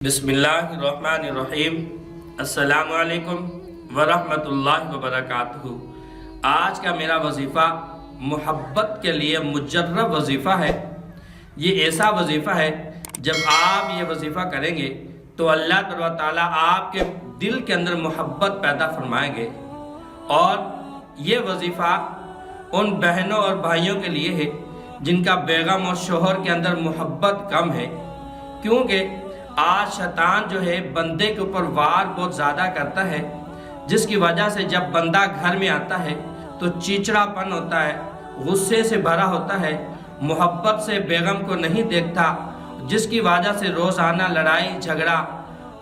बिस्मिल्लाहिर्रहमानिर्रहीम। अस्सलामु अलैकुम वरहमतुल्लाहि वबरकातुहू। आज का मेरा वजीफ़ा मोहब्बत के लिए मुजर्रब वजीफ़ा है। ये ऐसा वजीफ़ा है जब आप ये वजीफ़ा करेंगे तो अल्लाह ताला आपके दिल के अंदर मोहब्बत पैदा फरमाएंगे। और ये वजीफ़ा उन बहनों और भाइयों के लिए है जिनका बेगम और शोहर के अंदर मोहब्बत कम है, क्योंकि आज शैतान जो है बंदे के ऊपर वार बहुत ज़्यादा करता है, जिसकी वजह से जब बंदा घर में आता है तो चिड़चिड़ापन होता है, गुस्से से भरा होता है, मोहब्बत से बेगम को नहीं देखता, जिसकी वजह से रोज़ाना लड़ाई झगड़ा।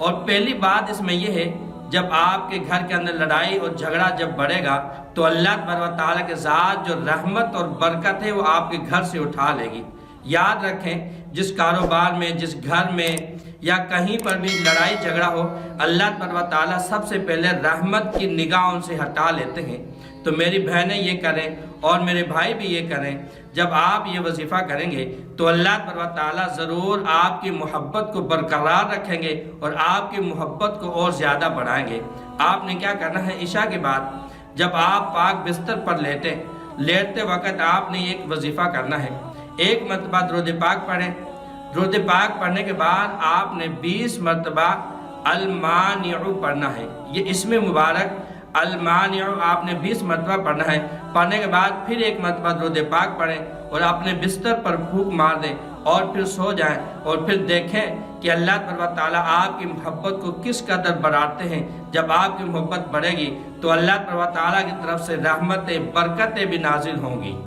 और पहली बात इसमें यह है, जब आपके घर के अंदर लड़ाई और झगड़ा जब बढ़ेगा तो अल्लाह ताला के ज़ात जो रहमत और बरकत है वो आपके घर से उठा लेगी। याद रखें, जिस कारोबार में, जिस घर में या कहीं पर भी लड़ाई झगड़ा हो, अल्लाह ताला सबसे पहले रहमत की निगाह उनसे हटा लेते हैं। तो मेरी बहनें ये करें और मेरे भाई भी ये करें। जब आप ये वजीफ़ा करेंगे तो अल्लाह ताला ज़रूर आपकी मोहब्बत को बरकरार रखेंगे और आपकी मोहब्बत को और ज़्यादा बढ़ाएंगे। आपने क्या करना है, इशा के बाद जब आप पाक बिस्तर पर लेटते वक्त आपने एक वजीफ़ा करना है। एक मरतबा दुरूद पाक पढ़ें। दुरूद पाक पढ़ने के बाद आपने 20 मरतबा अल-मानिउ पढ़ना है। ये इसमें मुबारक अल-मानिउ आपने 20 मरतबा पढ़ना है। पढ़ने के बाद फिर एक मरतबा दुरूद पाक पढ़ें और अपने बिस्तर पर फूंक मार दें और फिर सो जाएं। और फिर देखें कि अल्लाह ताला आपकी मोहब्बत को किस कदर बढ़ाते हैं। जब आपकी मोहब्बत बढ़ेगी तो अल्लाह ताला की तरफ से रहमतें बरकतें भी नाजिल होंगी।